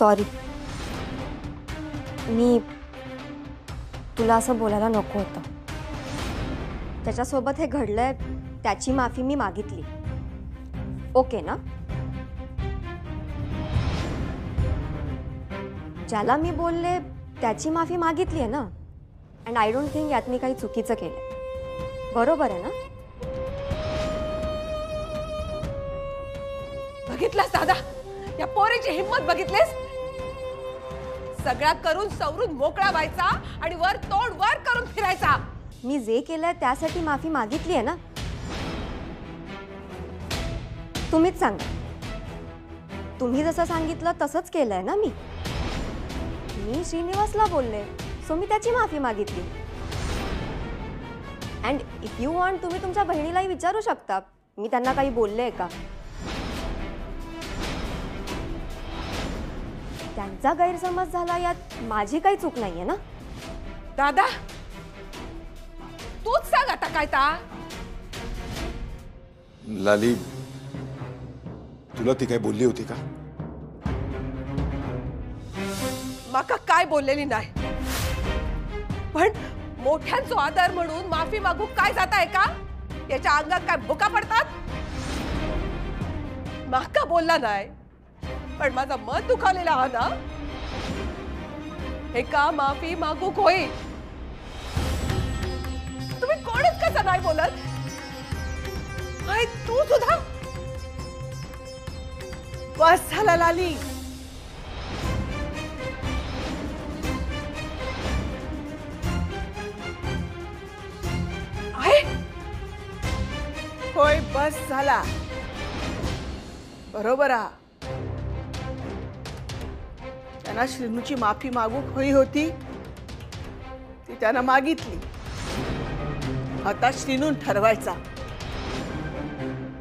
Sorry, मी तुला असं बोलायला नको होतं. त्याच्यासोबत हे घडलंय त्याची माफी मी मागितली. ओके ना? ज्याला मी बोलले त्याची माफी मागितली आहे ना. अँड आय डोंट थिंक यात मी काही चुकीचं केलं. बरोबर आहे ना? बघितलास दादा, या पोरीची हिम्मत बघितलीस? सगळ्या करून सवरून मोकळा व्हायचा आणि वर तोंड वर करून फिरायचा. मी जे केलंय त्यासाठी माफी मागितली आहे ना. तुम्हीच सांगा. तुम्ही जसं सांगितलं तसंच केलंय ना मी. मी श्रीनिवासला बोलले, सो मी त्याची माफी मागितली. अँड इफ यू वॉन्ट तुम्ही तुमच्या बहिणीलाही विचारू शकता मी त्यांना काही बोलले का. त्यांचा गैरसमज झाला यात माझी काही चूक नाहीये ना. दादा तूच सांग आता काय ता. लाली, तुला ती काय बोलली होती का? माका काय बोललेली नाही, पण मोठ्यांचा आदर म्हणून माफी मागू काय जाताय का? याच्या अंगात काय भुका पडतात? माका बोलला नाही, पण माझा मन दुखावलेला हा ना. हे का माफी मागू होई? तुम्ही कोणच कसं नाही बोलत? हाय तू सुद्धा. बस झाला लाली. होय बस झाला. बरोबर आ. त्यांना श्रीनूची माफी मागू हवी होती, ती त्यांना मागितली. आता श्रीनून ठरवायचा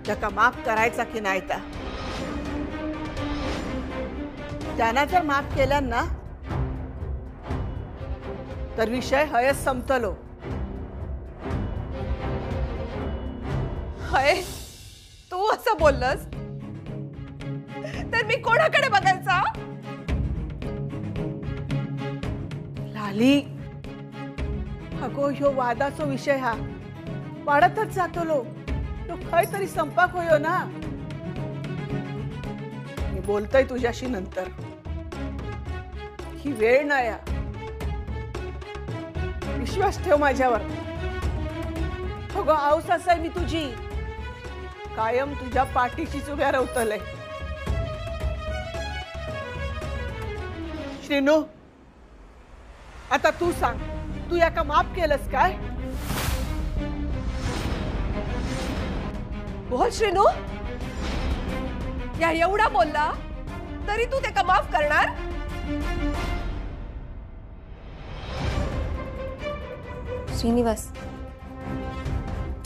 त्याका माफ करायचा की नाही. त्यांना जर माफ केलं ना तर विषय हयच संपतलो. हय तू असं बोललस तर मी कोणाकडे बघायचा? लाली, अगो ह्यो वादाचो विषय हा वाढतच जातलो. तो खय तरी संपाक होयो ना. मी बोलतोय तुझ्याशी नंतर. ही वेळ नाही. विश्वास ठेव माझ्यावर. अगो आऊस असाय मी तुझी. कायम तुझ्या पाठीशीच उभ्या राहतले. श्रीनू, आता तू सांग, तू याका माफ केलंस काय? बोल श्रीनू. या एवढा बोलला तरी तू त्याका माफ करणार? श्रीनिवास,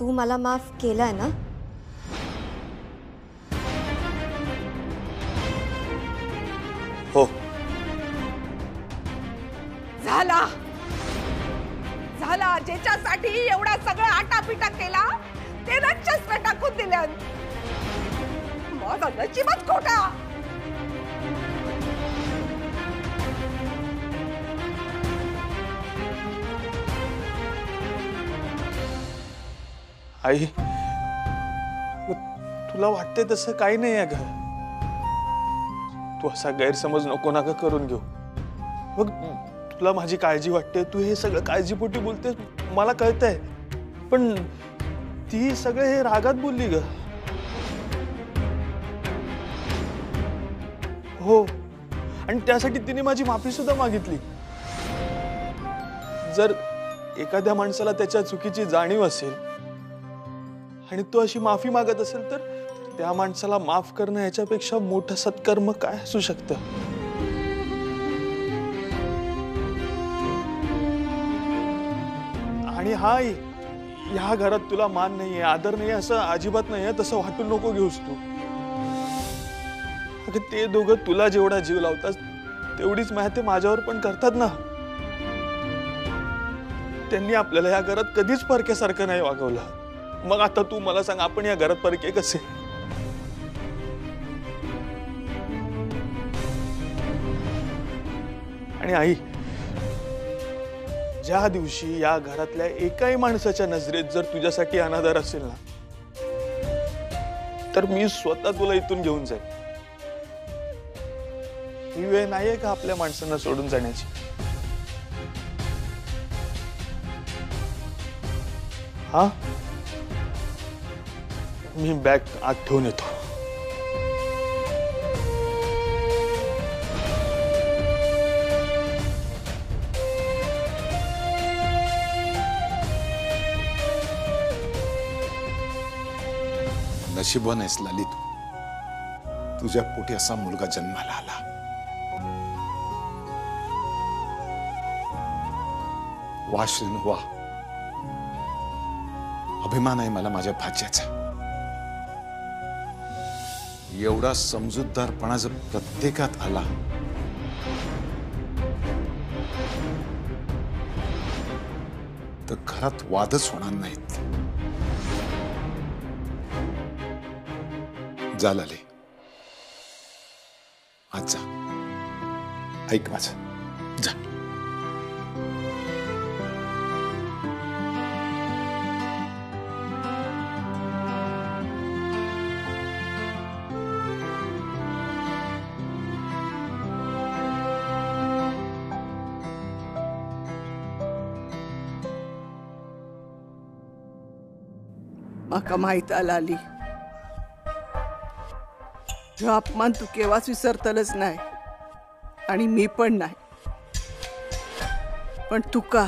तू मला माफ केलंय ना? हो. झाला झाला. ज्याच्यासाठी एवढा सगळा आटापिटा केला ते चष्मा टाकून दिल्यान. माझा नशीबच खोटा. आई, तुला वाटते तसं काही नाही आहे ग. तू असा गैरसमज नको ना करून घेऊ. मग तुला माझी काळजी वाटते, तू हे सगळं काळजीपोटी बोलतेस, मला कळतंय. पण ती सगळे हे रागात बोलली ग. हो, आणि त्यासाठी तिने माझी माफी सुद्धा मागितली. जर एखाद्या माणसाला त्याच्या चुकीची जाणीव असेल आणि तो अशी माफी मागत असेल तर त्या माणसाला माफ करणं याच्यापेक्षा मोठं सत्कर्म काय असू शकतं? आणि हा, ह्या घरात तुला मान नाहीये, आदर नाहीये असं अजिबात नाहीये, तसं वाटून नको घेऊस तू. अगं ते दोघं तुला जेवढा जीव लावतात तेवढीच माहिती माझ्यावर पण करतात ना. त्यांनी आपल्याला या घरात कधीच परक्यासारखं नाही वागवलं. मग आता तू मला सांग, आपण या घरात परके कसे? आणि आई, ज्या दिवशी या घरातल्या एकाही माणसाच्या नजरेत जर तुझ्यासाठी अनादर असेल ना, तर मी स्वतः तुला इथून घेऊन जाईन. ही वेळ नाहीये का आपल्या माणसांना सोडून जाण्याची? हा, मी बॅग आत ठेवून येतो. नशीबवान आहेस लाली तू. तुझ्या पोटी असा मुलगा जन्माला आला. वा श्रीनू वा. अभिमान आहे मला माझ्या भाच्याचा. एवढा समजूतदारपणा जर प्रत्येकात आला तर घरात वादच होणार नाहीत. जा लाले, आज जा. ऐक माझं, जा. म्हाका माहित आली ह्यो अपमान तू केव्हाच विसरतलच नाही आणि मी पण नाही. पण तुका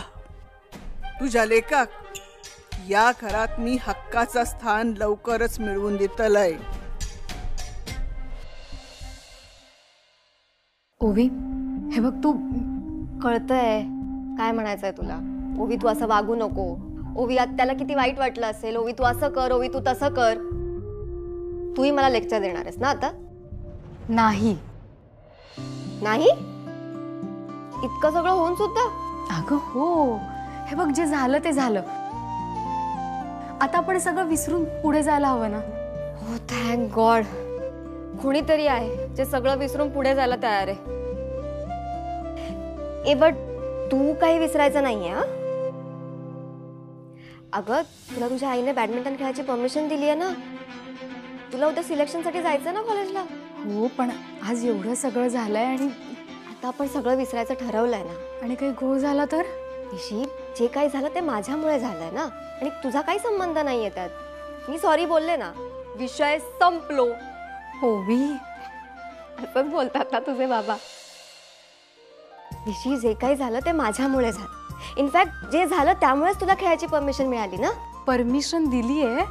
तुझ्या लेकाक या घरात मी हक्काचं स्थान लवकरच मिळवून देतलंय. ओवी, हे बघ, तू कळतंय काय म्हणायचंय तुला. ओवी, तू असं वागू नको. ओवी, आज त्याला किती वाईट वाटलं असेल. ओवी, तू असं कर. ओवी, तू तसं कर. तूही मला लेक्चर देणार आहेस ना आता? नाही नाही, इतकं सगळं होऊन सुद्धा? अगं हो, हे बघ, जे झालं ते झालं. आता आपण सगळं विसरून पुढे जायला हवं ना. हो, थँक गॉड. कोणीतरी आहे जे सगळं विसरून पुढे जायला तयार आहे. ए बट तू काही विसरायचं नाहीये. हा, अगं, तुला तुझ्या आईने बॅडमिंटन खेळायची परमिशन दिली आहे ना. तुला उद्या सिलेक्शनसाठी जायचं ना कॉलेजला. हो, पण आज एवढं सगळं झालंय आणि आता आपण सगळं विसरायचं ठरवलंय ना. आणि काही घोळ झाला तर? निशी, जे काही झालं ते माझ्यामुळे झालंय ना, आणि तुझा काही संबंध नाहीये त्यात. मी सॉरी बोलले ना, विषय संपलो. ओवी, असंच बोलतात ना तुझे बाबा. निशी, जे काही झालं ते माझ्यामुळे झालं. इनफॅक्ट जे झालं त्यामुळेच तुला खेळायची परमिशन मिळाली ना. परमिशन दिलीये,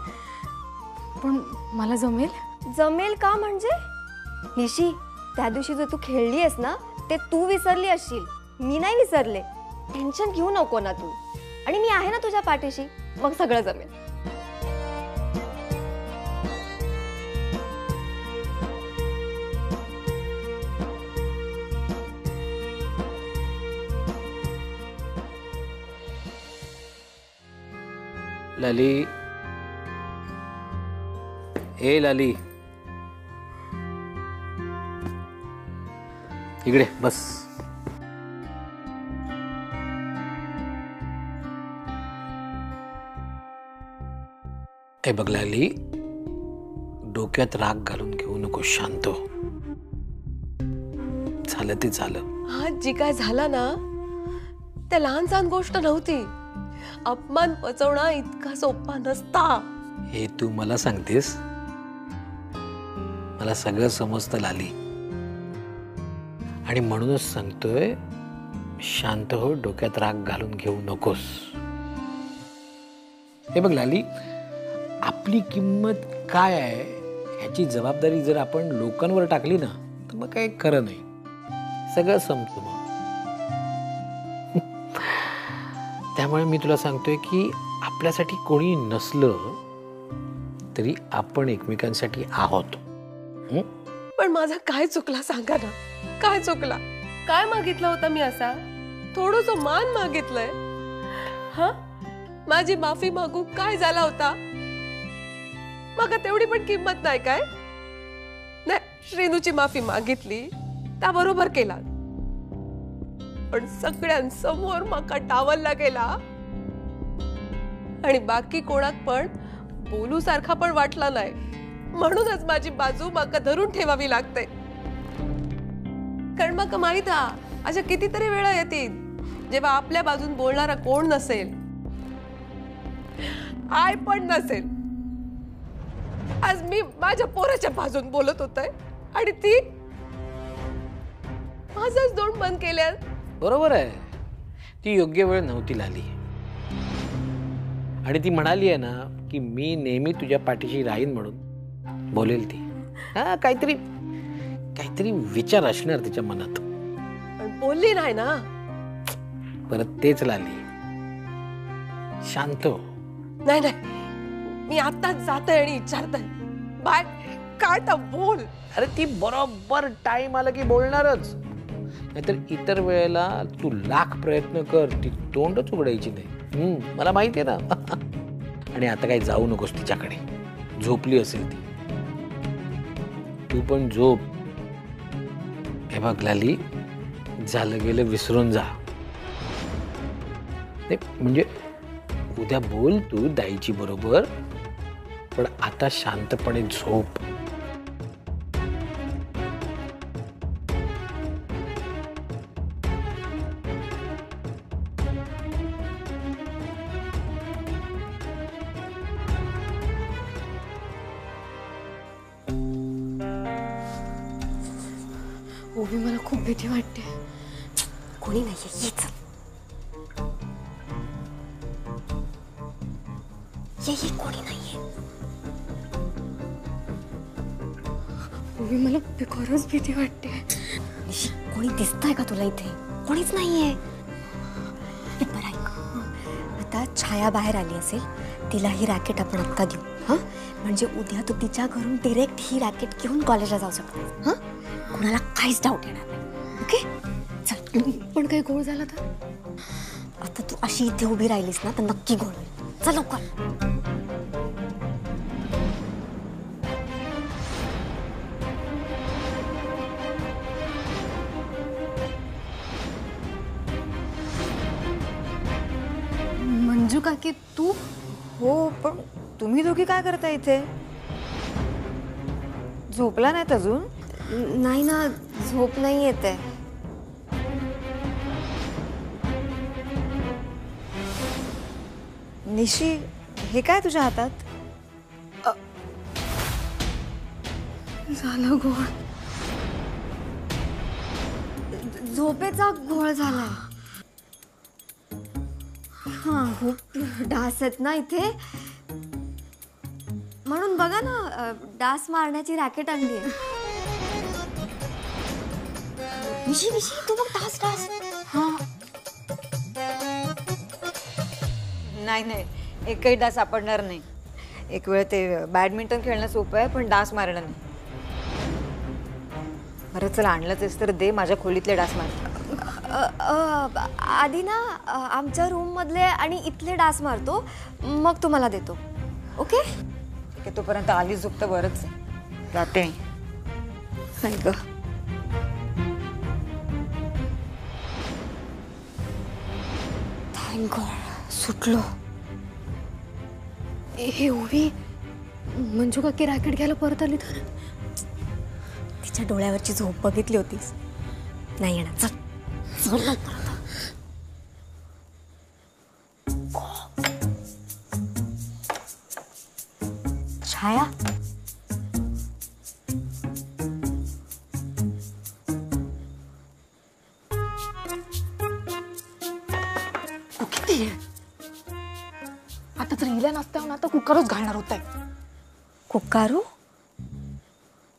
पण मला जमेल? जमेल का म्हणजे? निशी, त्या दिवशी जे तू खेळली आहेस ना, ते तू विसरली असशील, मी नाही विसरले. टेन्शन घेऊ नको ना तू. आणि मी आहे ना तुझ्या पाठीशी. मग सगळं जमेल. लाली, ए लाली, इकडे बस. ए बघ लाली, डोक्यात राग घालून घेऊ नको. शांत हो. झालं ते झालं. आज जी काय झाला ना, त्या लहान सहान गोष्ट नव्हती. अपमान पचवणं इतका सोपा नसता. हे तू मला सांगतेस? मला सगळं समजतं लाली, आणि म्हणूनच सांगतोय, शांत हो. डोक्यात राग घालून घेऊ नकोस. हे बघ लाली, आपली किंमत काय आहे ह्याची जबाबदारी जर आपण लोकांवर टाकली ना, तर मग काही खरं नाही. सगळं संपतं मग. त्यामुळे मी तुला सांगतोय की आपल्यासाठी कोणी नसलं तरी आपण एकमेकांसाठी आहोत. पण माझा काय चुकला सांगा ना. काय चुकला? काय मागितलं होतं मी असा? थोडंसं मान मागितलंय. हा, माझी माफी मागू काय झाला होता? मग तेवढी पण किंमत नाही काय? नाही, श्रीनूची माफी मागितली, त्या बरोबर केला. पण सगळ्यांसमोर माका डावलला गेला आणि बाकी कोणाक पण बोलू सारखा पण वाटला नाही. म्हणूनच माझी बाजू माका धरून ठेवावी लागते. कारण माका माहित हा अशा कितीतरी वेळा येतील जेव्हा आपल्या बाजून बोलणारा कोण नसेल, आय पण नसेल. आज मी माझ्या पोराच्या बाजून बोलत होते आणि ती माझाच तोंड बंद केल्या. बरोबर आहे, ती योग्य वेळ नव्हती लागली आणि ती म्हणाली आहे ना की मी नेहमी तुझ्या पाठीशी राहीन म्हणून बोलेल ती. हा, काहीतरी काहीतरी विचार असणार तिच्या मनात. पण बोलली नाही ना. परत तेच लागली. शांत हो. नाही नाही, मी आताच जाते आणि विचारते बाय काय तर बोल. अरे ती बरोबर टाइम आला की बोलणारच. नाहीतर इतर वेळेला तू लाख प्रयत्न कर, ती तोंडच उघडायची नाही. मला माहिती आहे ना. आणि आता काही जाऊ नकोस तिच्याकडे. झोपली असेल ती. तू पण झोप. हे बघ लाली, झालं गेलं विसरून जा. म्हणजे उद्या बोल तू दाईची बरोबर, पण आता शांतपणे झोप. ओवी, मला खूप भीती वाटते. कोणी नाहीये, येच ये, कोणी नाहीये. ओवी, मला खरंच भीती वाटते. निशी, कोणी दिसतंय का तुला इथे? कोणीच नाहीये. बरं ऐक, आता छाया बाहेर आली असेल, तिला ही रॅकेट आपण आत्ता देऊ. हां, म्हणजे उद्या तू तिच्या घरून डिरेक्ट ही रॅकेट घेऊन कॉलेजला जाऊ शकतो. हां, कोणाला काहीच डाऊट येणार नाही. ओके, चल. पण काही घोळ झाला तर? आता तू अशी इथे उभी राहिलीस ना तर नक्की घोळ होईल. चल लवकर. मंजू काकी, तू? हो, पण तुम्ही दोघी काय करता इथे? झोपला नाहीत अजून? नाही ना, झोप नाही येते. निशी, हे काय तुझ्या हातात? झालं घोळ. झोपेचा घोळ झालाय. खूप डास आहेत ना इथे, म्हणून बघा ना, डास मारण्याची रॅकेट आणली आहे. निशी निशी, तू बघ, डास डास. नाही नाही, एकही डास सापडणार नाही. एक वेळ ते बॅडमिंटन खेळणं सोपं आहे, पण डास मारणं नाही. बरं चला, आणलंच आहेस तर दे, माझ्या खोलीतले डास मार. आधी ना आमच्या रूम मधले आणि इथले डास मारतो, मग तुम्हाला देतो. ओके, ठीक आहे. तोपर्यंत आली झोप तर बरंच आहे. जाते मी. नाही ग, थँक गॉड सुटलो. हे ओवी, मंजू काकी रॅकेट घ्यायला परत आली तर? तिच्या डोळ्यावरची झोप बघितली होतीस? नाही येणार. चल चल लवकर आता. छाया, किती आता तर हिला नसत्या ना तर कुकरच घालणार होत आहे. कुकारू?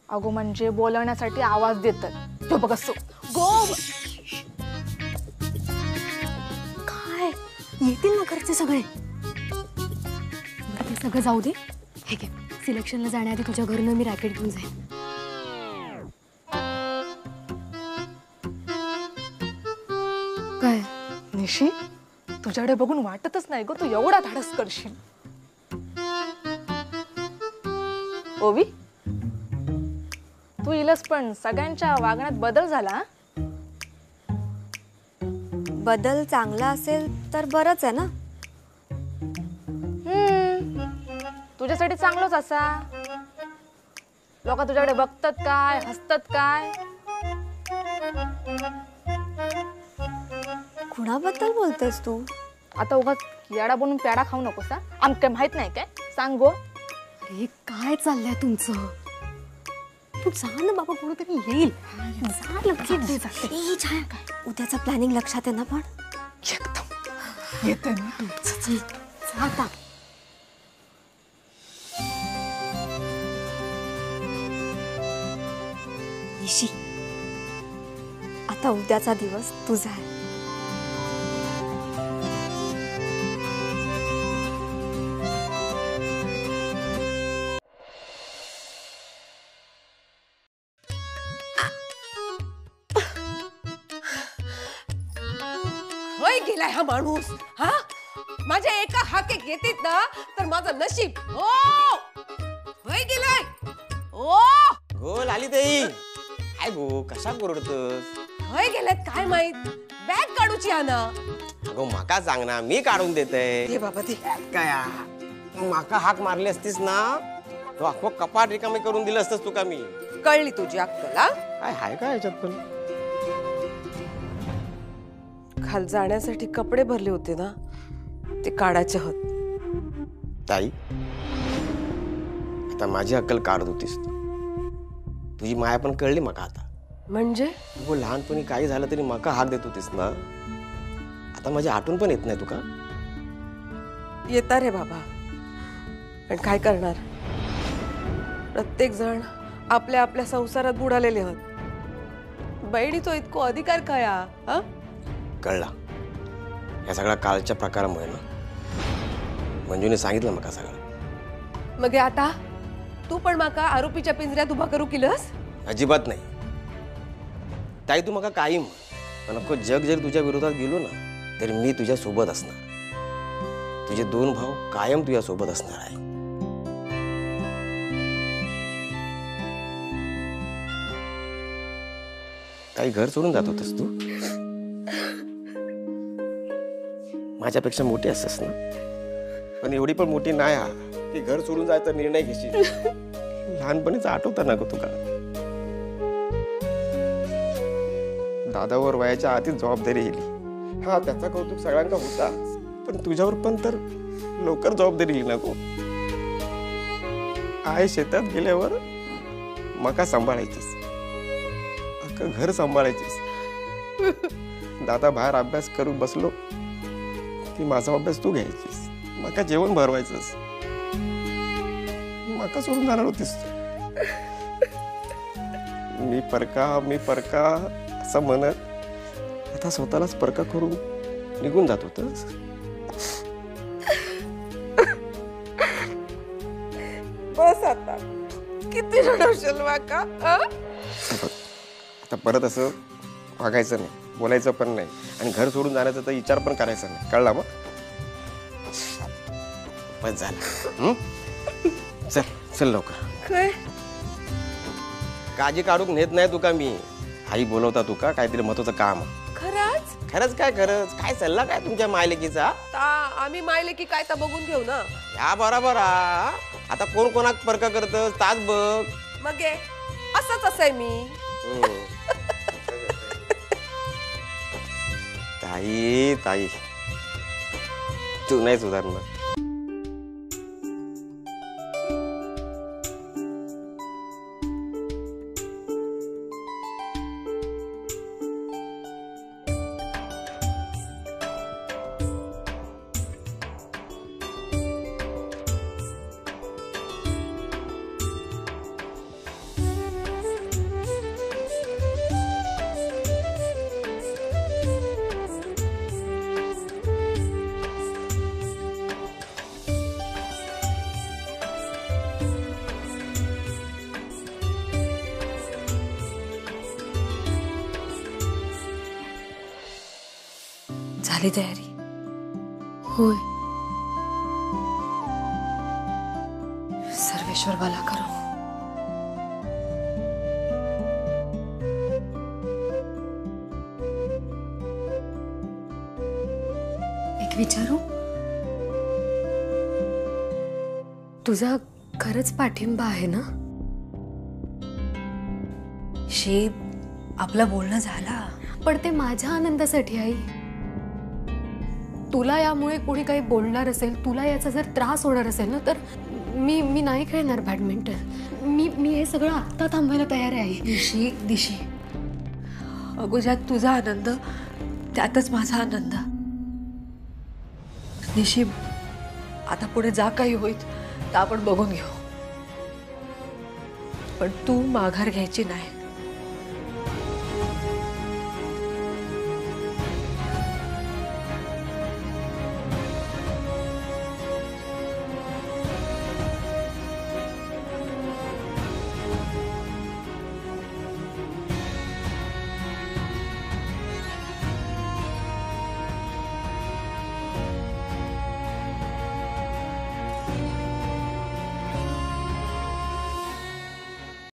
अगो म्हणजे बोलवण्यासाठी आवाज देतात. तो बघ असो. गो, काय येतील ना घरचे सगळे? ते सगळं जाऊ दे. हे घे, सिलेक्शनला जाण्याआधी तुझ्या घरनं मी रॅकेट घेऊन जाईन. काय निशी, तुझ्याकडे बघून वाटतच नाही ग तू एवढा धाडस करशील. ओवी, तू इलस पण सगळ्यांच्या वागण्यात बदल झाला. बदल चांगला असेल तर बरंच आहे ना. तुझ्यासाठी चांगलंच असा. लोक तुझ्याकडे बघतात काय, हसतात काय? कुणाबद्दल बोलतेस तू? आता उगाच येडा बनून पेडा खाऊ नकोस हा. आमच्या माहित नाही काय, सांग गो. अरे काय चाललंय तुमचं? तू जा ना बाबा, कोणतरी येईल. जा लक्ष दे जाते. उद्याचं प्लॅनिंग लक्षात आहे ना? पण एकदम येते ना. जा आता. निशी, आता उद्याचा दिवस तुझा आहे. होय गेलाय हा माणूस. हा माझ्या एका हाकेक येतात ना तर माझं नशीब. हो होय गेलाय. ओ गो लाली ताई, काय गो कशा कोरडतस? होय गेल्यात काय माहित. बॅग काढूची आना. अगो माका सांग ना, मी काढून देते. दे बाबा दे. काय माका हाक मारली असतीस ना, तो अख्खो कपाट रिकामी करून दिलं असतस तुका मी. कळली तुझी अक्कल. हा काय हाय काय याच्यात पण? खाल जाण्यासाठी कपडे भरले होते ना, ते काढायचे होत. ताई, आता माझी अक्कल काढत होतीस तू. तुझी माया पण कळली मका आता. म्हणजे हो, लहानपणी काही झालं तरी मका हाक देत होतीस ना, आता माझी आठवण पण येत नाही तुका? येता रे बाबा, पण काय करणार. प्रत्येक जण आपल्या आपल्या संसारात बुडालेले आहोत. बहिणीचो इतको अधिकार काय हा? कळला. या सगळ्या कालच्या प्रकारामुळे ना, मंजूने सांगितलं मका सगळं. मग आता तू पण माका आरोपीच्या पिंजऱ्यात उभा करू केलंस? अजिबात नाही ताई. तू मका काही म्हण, पण अख्खो जग जरी तुझ्या विरोधात गेलो ना, तरी मी तुझ्या सोबत असणार. तुझे 2 भाऊ कायम तुझ्या सोबत असणार आहे. काही घर सोडून जात होतस तू? माझ्यापेक्षा मोठी असतेस ना, पण एवढी पण मोठी नाही हा की घर सोडून जायचा निर्णय घेशील. लहानपणीच आठवतं ना ग तुका? दादावर वयाच्या आधीच जबाबदारी गेली. हा, त्याचा कौतुक सगळ्यांना होता, पण तुझ्यावर पण तर लवकर जबाबदारी गेली ना गो. आई शेतात गेल्यावर मका सांभाळायचीस, अख्खं घर सांभाळायचीस. दादा बाहेर अभ्यास करू बसलो की माझा अभ्यास तू घ्यायचीस. मका जेवण भरवायचंस. मका सोडून जाणार होतीस. मी परका असं म्हणत आता स्वतःलाच परका करून निघून जात होतस. बस आता, किती रडवशील माका? आता परत असं वागायचं नाही, बोलायचं पण नाही, आणि घर सोडून जाण्याचा तर विचार पण करायचा नाही. कळला मग? बस झालं. चल चल लवकर. काय काळजी काढून नेत नाही तुका मी. आई बोलवता तुका काहीतरी महत्वाचं काम. खरंच? खरंच काय सल्ला काय तुमच्या मायलेकीचा? आम्ही मायले की काय तर बघून घेऊ ना. या बरोबर. आता कोण कोणाक परका करत ताच बघ. मग असंच आहे मी. ताई तू नाही सुधारणार. झाली तयारी? होय. सर्वेश्वर भला करो. विचारू? तुझा खरंच पाठिंबा आहे ना? आपलं बोलणं झाला, पण ते माझ्या आनंदासाठी आई. तुला यामुळे कोणी काही बोलणार असेल, तुला याचा जर त्रास होणार असेल ना, तर मी नाही खेळणार बॅडमिंटन. मी हे सगळं आत्ता थांबवायला तयार आहे आई. दिशी अगो, ज्यात तुझा आनंद त्यातच माझा आनंद. दिशी, आता पुढे जा काही होईल तर आपण बघून घेऊ, पण तू माघार घ्यायची नाही.